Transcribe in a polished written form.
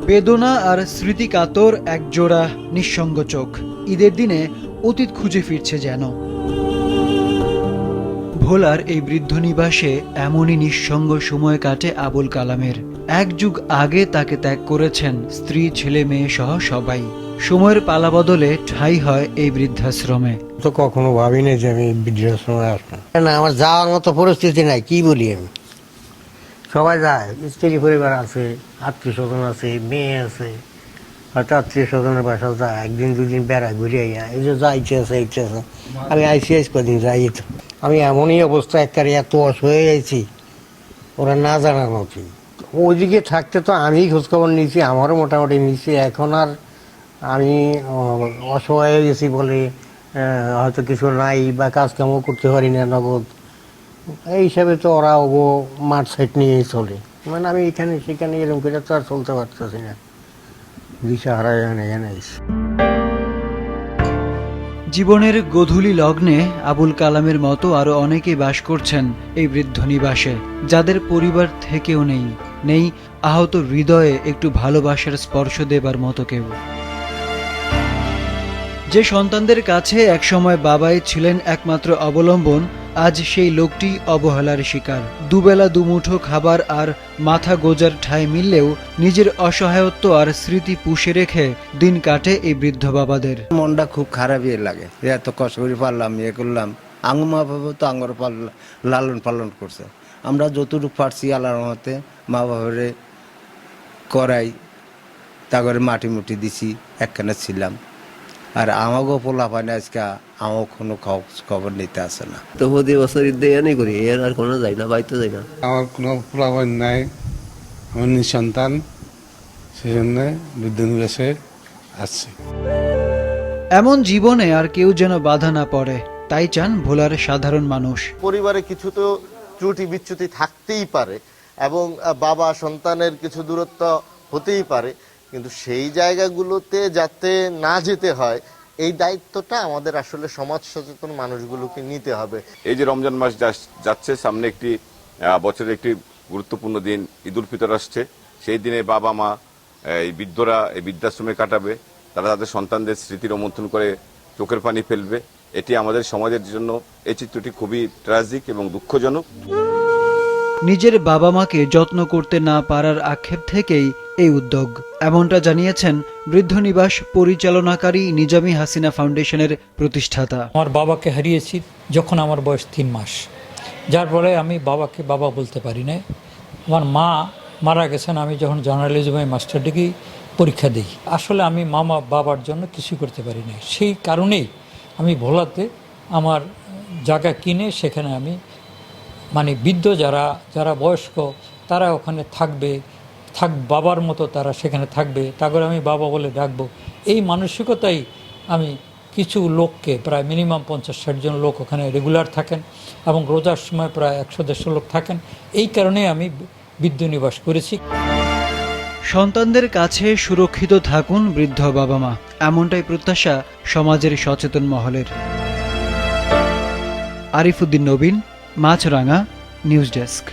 বেদনা আর স্মৃতিকাতর এক জোড়া নিঃসঙ্গ চোখ। ঈদের দিনে অতীত খুঁজে ফিরছে যেন। ভোলার এই বৃদ্ধ নিবাসে এমনই নিঃসঙ্গ সময় কাটে আবুল কালামের। এক যুগ আগে তাকে ত্যাগ করেছেন স্ত্রী, ছেলে মেয়ে সহ সবাই। সময়ের পালা বদলে ঠাঁই হয় এই বৃদ্ধাশ্রমে। তো কখনো ভাবিনি যে আমি বৃদ্ধাশ্রমে আসবো না, আমার যাওয়ার মতো পরিস্থিতি নাই। কি বলি আমি, সবাই যায়, স্ত্রী পরিবার আছে, আত্মীয় স্বজন আছে, মেয়ে আছে, হয়তো আত্মীয় স্বজনের বাসা যায়, একদিন দুদিন বেড়ায় ঘুরে আইয়া এই যে যাইতে আছে এইতে আছে। আমি আইসিআইস কদিন যাই তো, আমি এমনই অবস্থা একবারে এত অসহায় হয়েছি ওরা না জানার মতোই। ওইদিকে থাকতে তো আমি খোঁজখবর নিয়েছি, আমারও মোটামুটি নিয়েছি। এখন আর আমি অসহায় হয়ে গেছি বলে হয়তো কিছু নাই বা কাজ কামও করতে পারি না নগদ, এই হিসাবে তো ওরা ওগো মাঠ সাইড নিয়েই চলে। মানে আমি এখানে সেখানে এরকম করে তো আর চলতে পারতেছি না, দিশা হারাই এখানে। জীবনের গোধূলি লগ্নে আবুল কালামের মতো আরো অনেকেই বাস করছেন এই বৃদ্ধ নিবাসে, যাদের পরিবার থেকেও নেই আহত হৃদয়ে একটু ভালোবাসার স্পর্শ দেবার মতো কেউ। যে সন্তানদের কাছে একসময় বাবাই ছিলেন একমাত্র অবলম্বন, আজ সেই লোকটি অবহেলার শিকার। দুবেলা দুমুঠো খাবার আর মাথা গোজার ঠাঁই মিললেও নিজের অসহায়ত্ব আর স্মৃতি পুষে রেখে দিন কাটে এই বৃদ্ধ বাবাদের। মনটা খুব খারাপই লাগে, এত কষ্ট করে পারলাম, ইয়ে করলাম। আঙ্গু মা বাবা তো আঙ্গর লালন পালন করছে, আমরা যতটুকু পারছি আল্লাহর রহমতে মা বাবারে করাই, তা করে মাটি মুটি দিছি, একখানে ছিলাম। আর আমাকেও পোলা পানি আজকে আমার কোনো খবর নিতে আসে না। তো প্রতি বছর ঈদ দিয়ে করি, এর আর কোনো যাই না, বাইতে যাই না। আমার কোনো পোলা পানি নাই, আমার নিঃসন্তান, সেই জন্য বৃদ্ধ নিবাসে আসছে। এমন জীবনে আর কেউ যেন বাধা না পড়ে, তাই চান ভোলার সাধারণ মানুষ। পরিবারে কিছু তো ত্রুটি বিচ্যুতি থাকতেই পারে এবং বাবা সন্তানের কিছু দূরত্ব হতেই পারে, কিন্তু সেই জায়গাগুলোতে যাতে না যেতে হয় এই দায়িত্বটা আমাদের আসলে সমাজ সচেতন মানুষগুলোকে নিতে হবে। এই যে রমজান মাস যাচ্ছে, সামনে একটি বছরের একটি গুরুত্বপূর্ণ দিন ঈদ উল ফিতর আসছে। সেই দিনে বাবা মা এই বৃদ্ধরা এই বৃদ্ধাশ্রমে কাটাবে, তারা তাদের সন্তানদের স্মৃতি রোমন্থন করে চোখের পানি ফেলবে। এটি আমাদের সমাজের জন্য এই চিত্রটি খুবই ট্র্যাজিক এবং দুঃখজনক। নিজের বাবা মাকে যত্ন করতে না পারার আক্ষেপ থেকেই এই উদ্যোগ, এমনটা জানিয়েছেন বৃদ্ধ নিবাস পরিচালনাকারী নিজামী হাসিনা ফাউন্ডেশনের প্রতিষ্ঠাতা। আমার বাবাকে হারিয়েছি যখন আমার বয়স 3 মাস, যার ফলে আমি বাবাকে বাবা বলতে পারি না। আমার মা মারা গেছেন আমি যখন জার্নালিজমে মাস্টার ডিগ্রি পরীক্ষা দিই। আসলে আমি মামা বাবার জন্য কিছু করতে পারি না, সেই কারণেই আমি ভোলাতে আমার জায়গা কিনে সেখানে আমি মানে বৃদ্ধ যারা বয়স্ক তারা ওখানে বাবার মতো তারা সেখানে থাকবে, তারপরে আমি বাবা বলে ডাকবো। এই মানসিকতাই আমি কিছু লোককে, প্রায় মিনিমাম 50-60 জন লোক ওখানে রেগুলার থাকেন এবং রোজার সময় প্রায় 100-150 লোক থাকেন। এই কারণে আমি বৃদ্ধ নিবাস করেছি। সন্তানদের কাছে সুরক্ষিত থাকুন বৃদ্ধ বাবা মা, এমনটাই প্রত্যাশা সমাজের সচেতন মহলের। আরিফুদ্দিন নবীন, মাছরাঙা নিউজ ডেস্ক।